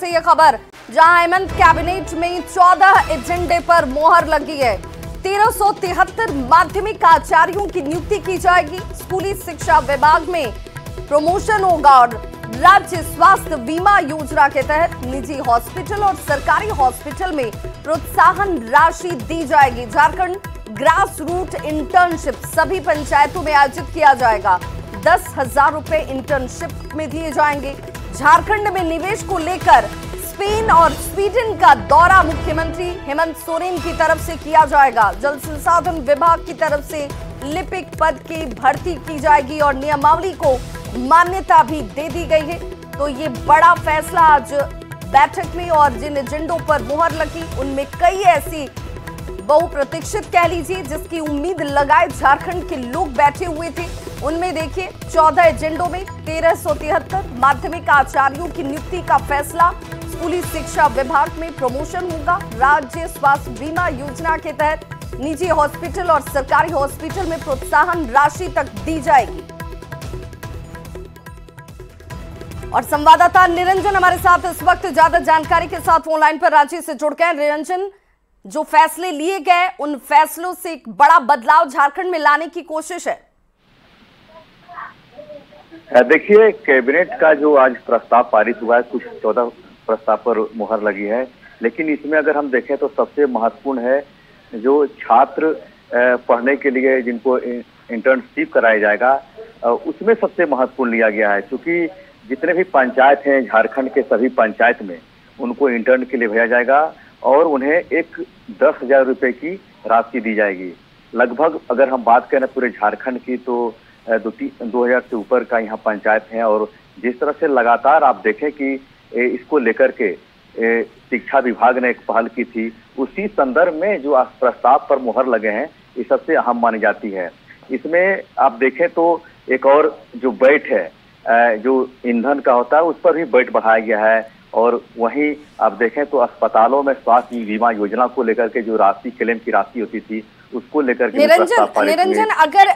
से ये खबर, जहां हेमंत कैबिनेट में 14 एजेंडे पर मोहर लगी है। 1373 माध्यमिक आचार्यों की नियुक्ति की जाएगी। स्कूली शिक्षा विभाग में प्रमोशन होगा और राज्य स्वास्थ्य बीमा योजना के तहत निजी हॉस्पिटल और सरकारी हॉस्पिटल में प्रोत्साहन राशि दी जाएगी। झारखंड ग्रास रूट इंटर्नशिप सभी पंचायतों में आयोजित किया जाएगा। 10,000 रुपए इंटर्नशिप में दिए जाएंगे। झारखंड में निवेश को लेकर स्पेन और स्वीडन का दौरा मुख्यमंत्री हेमंत सोरेन की तरफ से किया जाएगा। जल संसाधन विभाग की तरफ से लिपिक पद की भर्ती की जाएगी और नियमावली को मान्यता भी दे दी गई है। तो ये बड़ा फैसला आज बैठक में, और जिन एजेंडों पर मुहर लगी उनमें कई ऐसी बहुप्रतीक्षित कह लीजिए जिसकी उम्मीद लगाए झारखंड के लोग बैठे हुए थे। उनमें देखिए 14 एजेंडों में 1373 माध्यमिक आचार्यों की नियुक्ति का फैसला। स्कूली शिक्षा विभाग में प्रमोशन होगा। राज्य स्वास्थ्य बीमा योजना के तहत निजी हॉस्पिटल और सरकारी हॉस्पिटल में प्रोत्साहन राशि तक दी जाएगी। और संवाददाता निरंजन हमारे साथ इस वक्त ज्यादा जानकारी के साथ ऑनलाइन पर रांची से जुड़ गए। निरंजन, जो फैसले लिए गए उन फैसलों से एक बड़ा बदलाव झारखंड में लाने की कोशिश है। देखिए, कैबिनेट का जो आज प्रस्ताव पारित हुआ है, कुछ 14 प्रस्ताव पर मुहर लगी है, लेकिन इसमें अगर हम देखें तो सबसे महत्वपूर्ण है जो छात्र पढ़ने के लिए जिनको इंटर्नशिप कराया जाएगा, उसमें सबसे महत्वपूर्ण लिया गया है। क्योंकि जितने भी पंचायत हैं झारखंड के, सभी पंचायत में उनको इंटर्न के लिए भेजा जाएगा और उन्हें एक 10,000 रुपए की राशि दी जाएगी। लगभग अगर हम बात करें पूरे झारखंड की तो 2,000 से ऊपर का यहाँ पंचायत है। और जिस तरह से लगातार आप देखें कि इसको लेकर के शिक्षा विभाग ने एक पहल की थी, उसी संदर्भ में जो प्रस्ताव पर मुहर लगे हैं ये सबसे अहम मानी जाती है। इसमें आप देखें तो एक और जो बैट है, जो ईंधन का होता है, उस पर भी बैट बढ़ाया गया है। और वहीं आप देखें तो अस्पतालों में स्वास्थ्य बीमा योजना को लेकर के जो राशि, क्लेम की राशि होती थी, उसको लेकर के निरंजन, अगर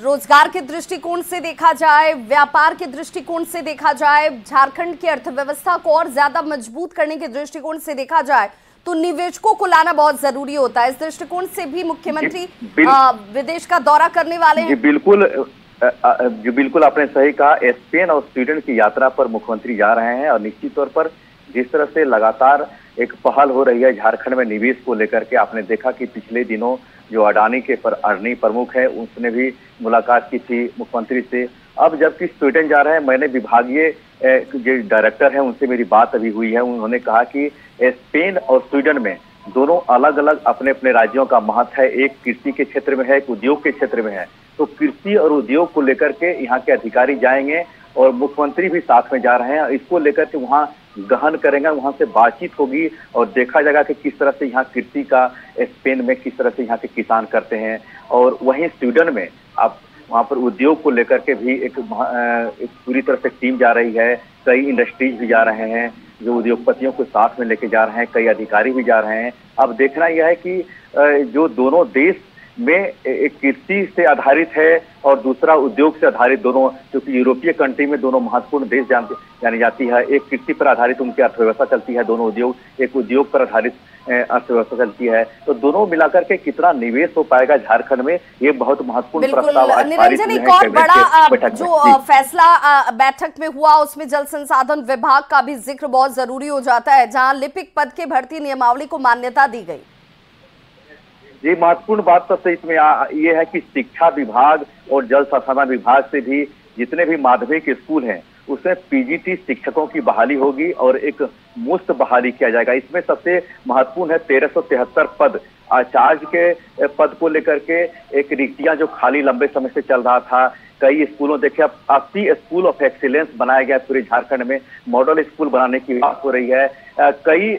रोजगार के दृष्टिकोण से देखा जाए, व्यापार के दृष्टिकोण से देखा जाए, झारखंड की अर्थव्यवस्था को और ज्यादा मजबूत करने के दृष्टिकोण से देखा जाए तो निवेशकों को लाना बहुत जरूरी होता है। इस दृष्टिकोण से भी मुख्यमंत्री विदेश का दौरा करने वाले हैं। जी बिल्कुल आपने सही कहा। स्पेन और स्वीडन की यात्रा पर मुख्यमंत्री जा रहे हैं और निश्चित तौर पर जिस तरह से लगातार एक पहल हो रही है झारखंड में निवेश को लेकर के, आपने देखा कि पिछले दिनों जो अडानी के अडानी प्रमुख है उसने भी मुलाकात की थी मुख्यमंत्री से। अब जबकि स्वीडन जा रहे हैं, मैंने विभागीय जो डायरेक्टर हैं उनसे मेरी बात अभी हुई है। उन्होंने कहा कि स्पेन और स्वीडन में दोनों अलग अलग अपने अपने राज्यों का महत्व है। एक कृषि के क्षेत्र में है, एक उद्योग के क्षेत्र में है। तो कृषि और उद्योग को लेकर के यहाँ के अधिकारी जाएंगे और मुख्यमंत्री भी साथ में जा रहे हैं। इसको लेकर के वहाँ गहन करेंगे, वहाँ से बातचीत होगी और देखा जाएगा कि किस तरह से यहाँ कृषि का, स्पेन में किस तरह से यहाँ के किसान करते हैं। और वहीं स्वीडन में आप वहाँ पर उद्योग को लेकर के भी एक पूरी तरह से टीम जा रही है। कई इंडस्ट्रीज भी जा रहे हैं, जो उद्योगपतियों को साथ में लेके जा रहे हैं, कई अधिकारी भी जा रहे हैं। अब देखना यह है कि जो दोनों देश में एक कृषि से आधारित है और दूसरा उद्योग से आधारित, दोनों, क्योंकि यूरोपीय कंट्री में दोनों महत्वपूर्ण देश जानी जाती है। एक कृषि पर आधारित उनकी अर्थव्यवस्था चलती है, दोनों उद्योग, एक उद्योग पर आधारित अर्थव्यवस्था चलती है। तो दोनों मिलाकर के कितना निवेश हो पाएगा झारखंड में, ये बहुत महत्वपूर्ण प्रस्ताव आज पारित हुए हैं। एक और बड़ा जो फैसला बैठक में हुआ उसमें जल संसाधन विभाग का भी जिक्र बहुत जरूरी हो जाता है, जहाँ लिपिक पद के भर्ती नियमावली को मान्यता दी गई। जी, महत्वपूर्ण बात सबसे इसमें ये है कि शिक्षा विभाग और जल संसाधन विभाग से भी जितने भी माध्यमिक स्कूल हैं उसमें पीजीटी शिक्षकों की बहाली होगी और एक मुफ्त बहाली किया जाएगा। इसमें सबसे महत्वपूर्ण है 1373 पद, आचार्य के पद को लेकर के एक रिक्तियां जो खाली लंबे समय से चल रहा था। कई स्कूलों, देखिए 80 स्कूल ऑफ एक्सीलेंस बनाया गया पूरे झारखंड में, मॉडल स्कूल बनाने की बात हो रही है। कई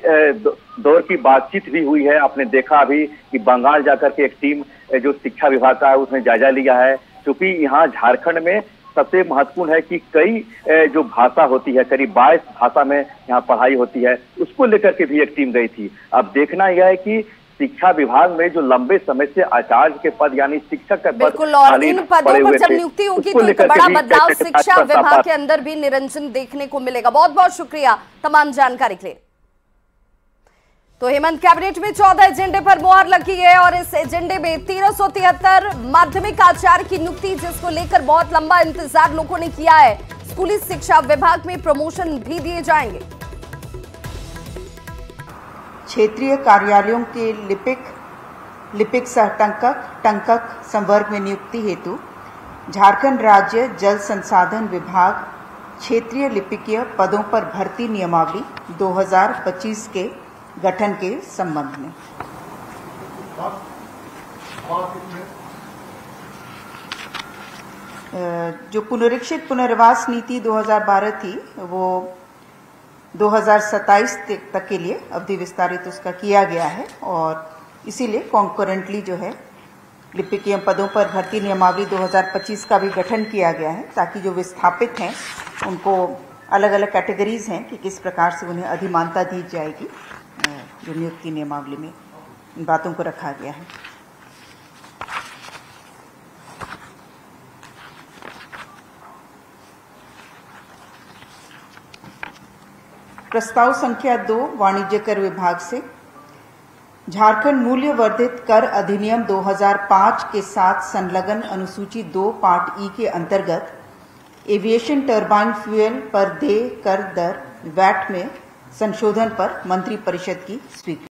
दौर की बातचीत भी हुई है। आपने देखा अभी कि बंगाल जाकर के एक टीम जो शिक्षा विभाग का है उसने जायजा लिया है। क्योंकि यहाँ झारखंड में सबसे महत्वपूर्ण है कि कई जो भाषा होती है, करीब 22 भाषा में यहाँ पढ़ाई होती है, उसको लेकर के भी एक टीम गई थी। अब देखना यह है कि शिक्षा विभाग में जो लंबे समय से आचार्य के पद यानी शिक्षक का पद बिल्कुल, और इन पदों पर जब नियुक्ति होगी तो एक बड़ा बदलाव शिक्षा विभाग के अंदर भी निरंजन देखने को मिलेगा। बहुत बहुत शुक्रिया तमाम जानकारी के लिए। तो हेमंत कैबिनेट में 14 एजेंडे पर मुहर लगी है और इस एजेंडे में 1373 माध्यमिक आचार्य की नियुक्ति, जिसको लेकर बहुत लंबा इंतजार लोगों ने किया है। स्कूली शिक्षा विभाग में प्रमोशन भी दिए जाएंगे। क्षेत्रीय कार्यालयों के लिपिक सह टंकक संवर्ग में नियुक्ति हेतु झारखंड राज्य जल संसाधन विभाग क्षेत्रीय लिपिकीय पदों पर भर्ती नियमावली 2025 के गठन के संबंध में जो पुनरीक्षित पुनर्वास नीति 2012 थी वो 2027 तक के लिए अवधि विस्तारित उसका किया गया है और इसीलिए कॉन्करेंटली जो है लिपिकीय पदों पर भर्ती नियमावली 2025 का भी गठन किया गया है, ताकि जो विस्थापित हैं उनको अलग अलग कैटेगरीज हैं कि किस प्रकार से उन्हें अधिमानता दी जाएगी। जो नियुक्ति नियमावली में इन बातों को रखा गया है। प्रस्ताव संख्या 2 वाणिज्य कर विभाग से झारखंड मूल्य वर्धित कर अधिनियम 2005 के साथ संलग्न अनुसूची 2 पार्ट ई के अंतर्गत एविएशन टरबाइन फ्यूल पर देय कर दर वैट में संशोधन पर मंत्रिपरिषद की स्वीकृति।